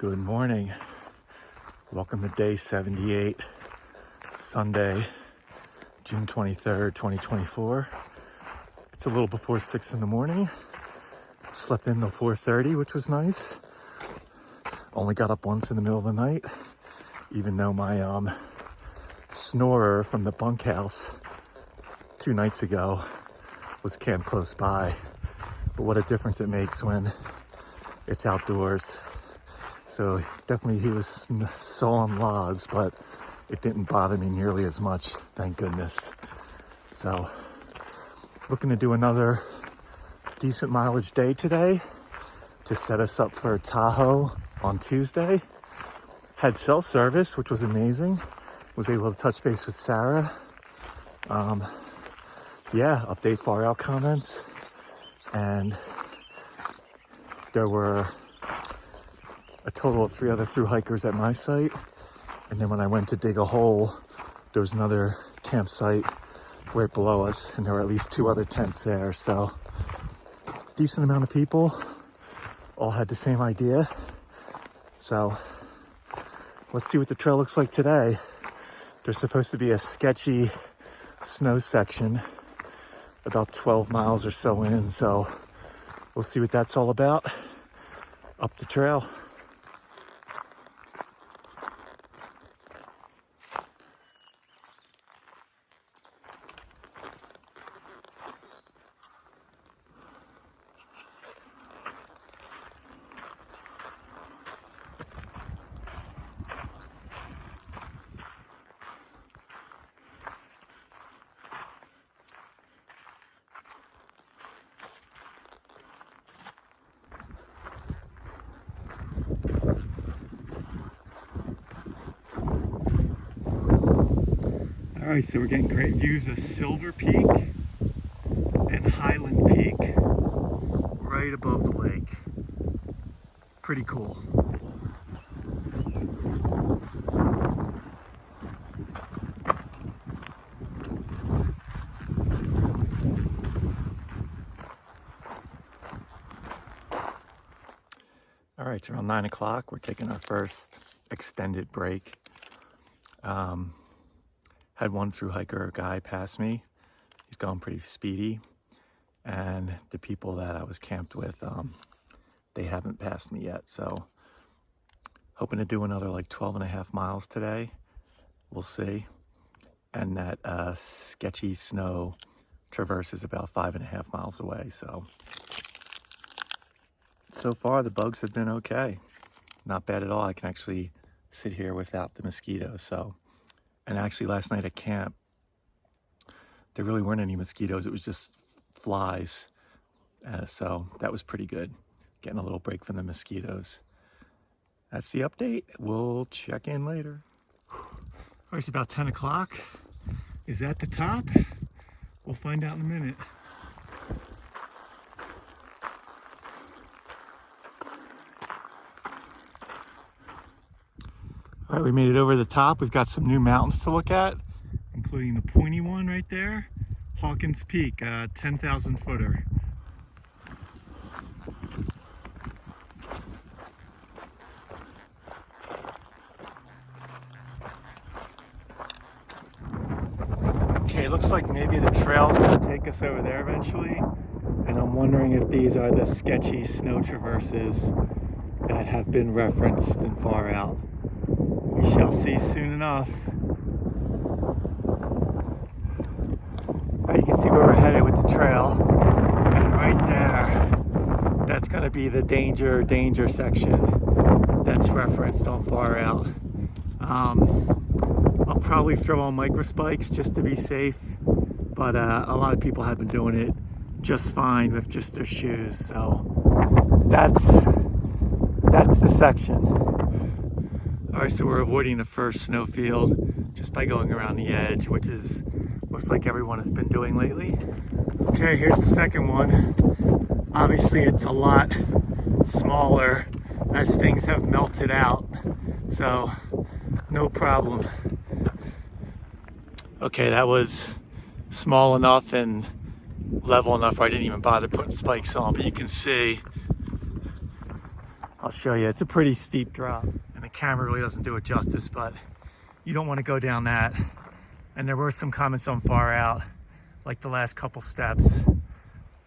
Good morning. Welcome to day 78, Sunday, June 23rd, 2024. It's a little before 6 in the morning. Slept in till 4:30, which was nice. Only got up once in the middle of the night, even though my snorer from the bunkhouse 2 nights ago was camped close by. But what a difference it makes when it's outdoors. So definitely he was sawing logs, but it didn't bother me nearly as much, thank goodness. So looking to do another decent mileage day today to set us up for Tahoe on Tuesday. Had cell service, which was amazing. Was able to touch base with Sarah. Update far out comments. And there were a total of 3 other thru-hikers at my site. And then when I went to dig a hole, there was another campsite right below us, and there were at least 2 other tents there. So decent amount of people, all had the same idea. So let's see what the trail looks like today. There's supposed to be a sketchy snow section about 12 miles or so in, so we'll see what that's all about up the trail. All right, so we're getting great views of Silver Peak and Highland Peak right above the lake. Pretty cool. All right, it's around 9 o'clock. We're taking our first extended break. Had one thru-hiker guy pass me. He's going pretty speedy. And the people that I was camped with, they haven't passed me yet. So hoping to do another like 12 and a half miles today. We'll see. And that sketchy snow traverse is about 5.5 miles away. So far the bugs have been okay. Not bad at all. I can actually sit here without the mosquitoes. And actually last night at camp, there really weren't any mosquitoes. It was just flies. So that was pretty good. Getting a little break from the mosquitoes. That's the update. We'll check in later. All right, it's about 10 o'clock. Is that the top? We'll find out in a minute. All right, we made it over the top. We've got some new mountains to look at, including the pointy one right there, Hawkins Peak, 10,000 footer. Okay, looks like maybe the trail's gonna take us over there eventually, and I'm wondering if these are the sketchy snow traverses that have been referenced in Far Out. We shall see soon enough. You can see where we're headed with the trail, and right there, that's going to be the danger section that's referenced on Far Out. I'll probably throw on microspikes just to be safe, but a lot of people have been doing it just fine with just their shoes. So that's the section. All right, so we're avoiding the first snowfield just by going around the edge, which looks like everyone has been doing lately. Okay, here's the second one. Obviously, it's a lot smaller as things have melted out, so no problem. Okay, that was small enough and level enough where I didn't even bother putting spikes on, but you can see I'll show you. It's a pretty steep drop, and the camera really doesn't do it justice, but you don't want to go down that. And there were some comments on Far Out, like the last couple steps,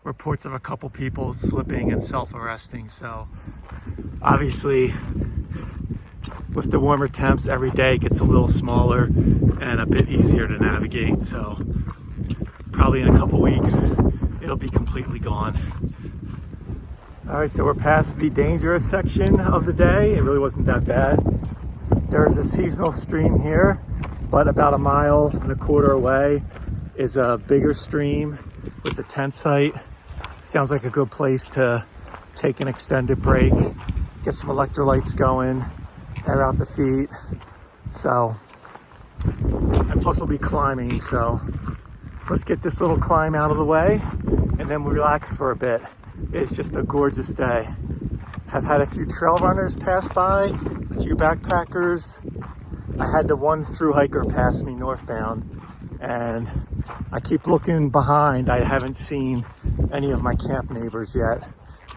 reports of a couple people slipping and self-arresting. So obviously with the warmer temps, every day gets a little smaller and a bit easier to navigate. So probably in a couple weeks, it'll be completely gone. All right, so we're past the dangerous section of the day. It really wasn't that bad. There's a seasonal stream here, but about 1.25 miles away is a bigger stream with a tent site. Sounds like a good place to take an extended break, get some electrolytes going, air out the feet. So, and plus we'll be climbing, so let's get this little climb out of the way and then we'll relax for a bit. It's just a gorgeous day. Have had a few trail runners pass by, a few backpackers. I had the one Thru-Hiker pass me northbound, and I keep looking behind. I haven't seen any of my camp neighbors yet,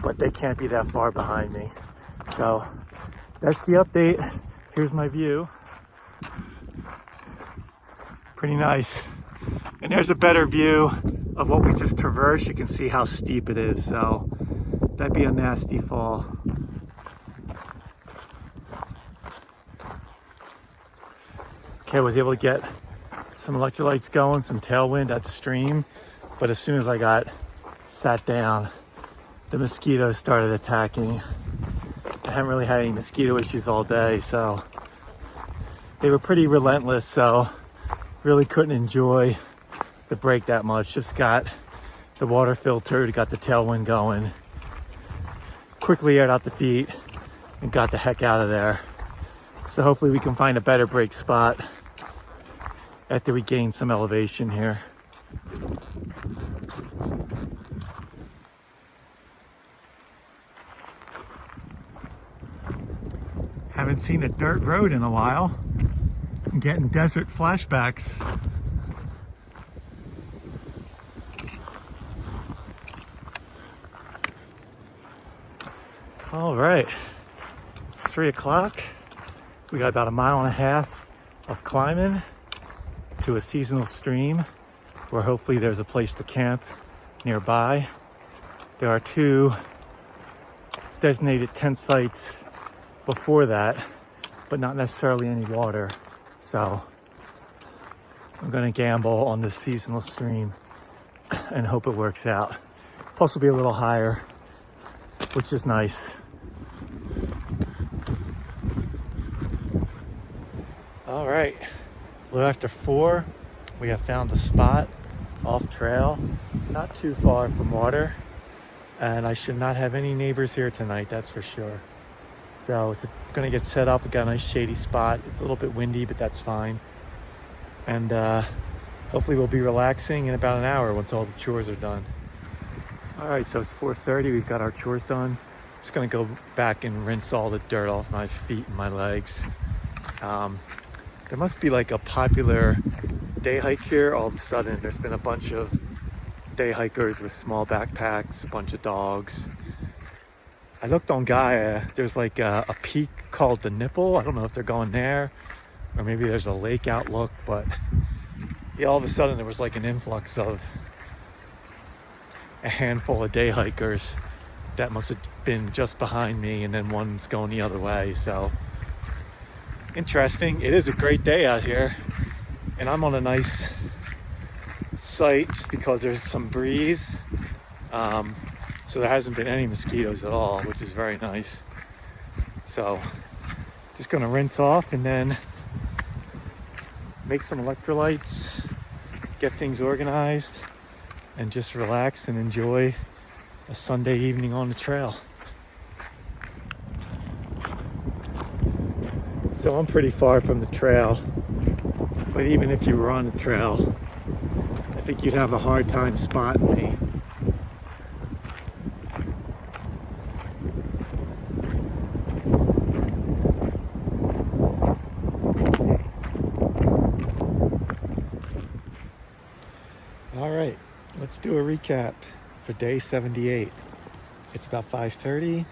but they can't be that far behind me. So that's the update. Here's my view. Pretty nice. And there's a better view of what we just traversed. You can see how steep it is, so that'd be a nasty fall. Okay, I was able to get some electrolytes going, some tailwind at the stream, but as soon as I got sat down, the mosquitoes started attacking. I haven't really had any mosquito issues all day, so they were pretty relentless, so really couldn't enjoy the break that much. Just got the water filtered, got the tailwind going, quickly aired out the feet, and got the heck out of there. So hopefully we can find a better break spot after we gain some elevation here. Haven't seen a dirt road in a while. I'm getting desert flashbacks. All right, it's 3 o'clock. We got about 1.5 miles of climbing to a seasonal stream where hopefully there's a place to camp nearby. There are 2 designated tent sites before that, but not necessarily any water. So I'm gonna gamble on this seasonal stream and hope it works out. Plus we'll be a little higher, which is nice. All right, a little after 4, we have found a spot off trail, not too far from water, and I should not have any neighbors here tonight, that's for sure. So it's gonna get set up. We got a nice shady spot. It's a little bit windy, but that's fine. And hopefully we'll be relaxing in about an hour once all the chores are done. All right, so it's 4:30. We've got our chores done. Just gonna go back and rinse all the dirt off my feet and my legs. There must be like a popular day hike here. All of a sudden, there's been a bunch of day hikers with small backpacks, a bunch of dogs. I looked on Gaia, there's like a peak called the Nipple. I don't know if they're going there, or maybe there's a lake outlook, but yeah, all of a sudden there was like an influx of a handful of day hikers that must have been just behind me, and then one's going the other way. So interesting. It is a great day out here, and I'm on a nice site just because there's some breeze. So there hasn't been any mosquitoes at all, which is very nice. So just gonna rinse off and then make some electrolytes, get things organized, and just relax and enjoy a Sunday evening on the trail. So I'm pretty far from the trail, but even if you were on the trail, I think you'd have a hard time spotting me. All right, let's do a recap for day 78. It's about 5:30.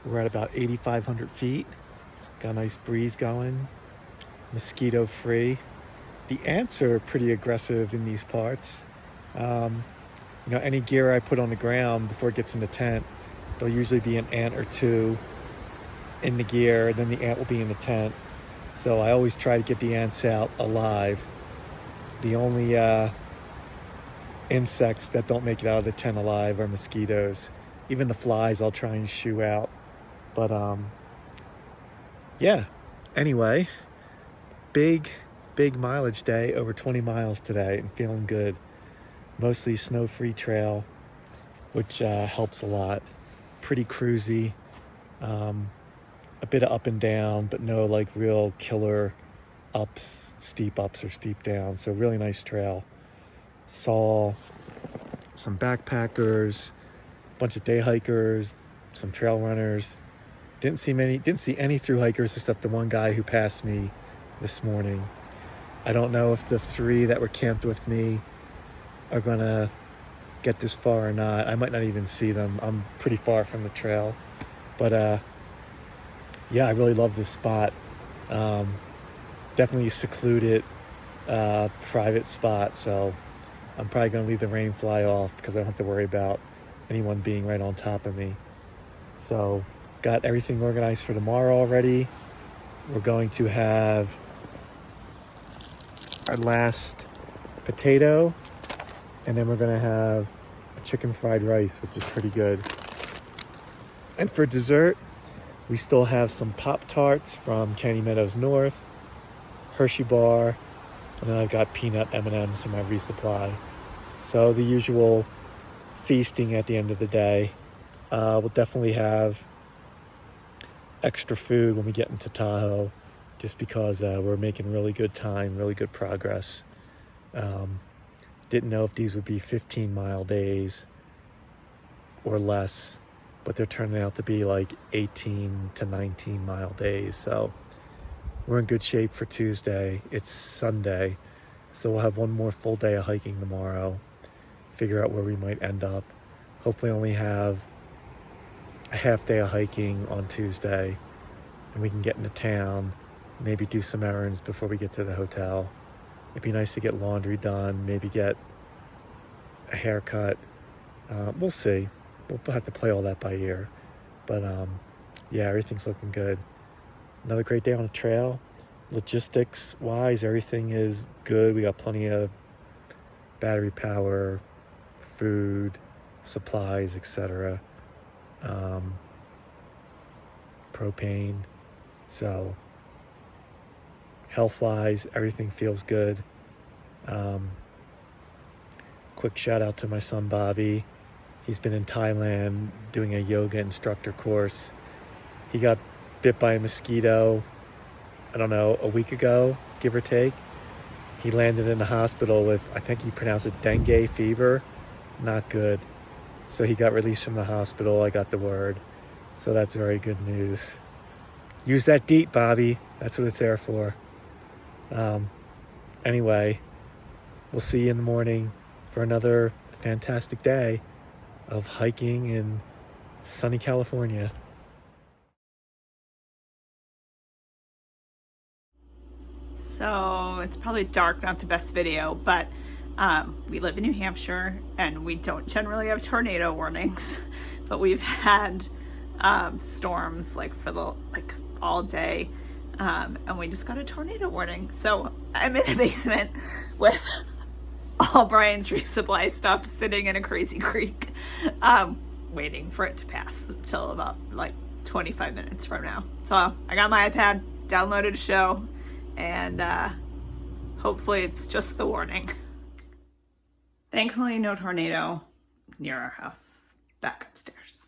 We're at about 8,500 feet. Got a nice breeze going. Mosquito free. The ants are pretty aggressive in these parts. You know, any gear I put on the ground before it gets in the tent, there'll usually be an ant or two in the gear, then the ant will be in the tent. So I always try to get the ants out alive. The only insects that don't make it out of the tent alive are mosquitoes. Even the flies I'll try and shoo out. But yeah, anyway, big mileage day, over 20 miles today, and feeling good. Mostly Snowfree trail, which helps a lot. Pretty cruisy, a bit of up and down, but no like real killer ups, steep ups or steep downs. So really nice trail. Saw some backpackers, a bunch of day hikers, some trail runners. Didn't see any through hikers except the one guy who passed me this morning. I don't know if the 3 that were camped with me are gonna get this far or not. I might not even see them. I'm pretty far from the trail. But yeah, I really love this spot. Definitely a secluded, private spot. So I'm probably gonna leave the rain fly off because I don't have to worry about anyone being right on top of me. So got everything organized for tomorrow already. We're going to have our last potato, and then we're gonna have a chicken fried rice, which is pretty good. And for dessert, we still have some Pop-Tarts from Candy Meadows North, Hershey bar, and then I've got peanut M&Ms for my resupply. So the usual feasting at the end of the day. We'll definitely have extra food when we get into Tahoe, just because we're making really good time, really good progress. Didn't know if these would be 15-mile days or less, but they're turning out to be like 18 to 19-mile days. So we're in good shape for Tuesday. It's Sunday, so we'll have one more full day of hiking tomorrow, figure out where we might end up. Hopefully only have a half day of hiking on Tuesday, and we can get into town, maybe do some errands before we get to the hotel. It'd be nice to get laundry done, maybe get a haircut. We'll see. We'll have to play all that by ear. But yeah, everything's looking good. Another great day on the trail. Logistics wise, everything is good. We got plenty of battery power, food, supplies, etc. Propane. So health wise, everything feels good. Quick shout out to my son Bobby. He's been in Thailand doing a yoga instructor course. He got bit by a mosquito, I don't know, a week ago, give or take. He landed in the hospital with, I think he pronounced it dengue fever. Not good. So he got released from the hospital. I got the word. So that's very good news. Use that DEET, Bobby. That's what it's there for. Anyway, we'll see you in the morning for another fantastic day of hiking in sunny California. So it's probably dark, not the best video, but we live in New Hampshire and we don't generally have tornado warnings, but we've had storms like all day, and we just got a tornado warning. So I'm in the basement with all Brian's resupply stuff sitting in a crazy creek, waiting for it to pass till about like 25 minutes from now. So I got my iPad, downloaded a show, and hopefully it's just the warning. Thankfully no tornado near our house. Back upstairs.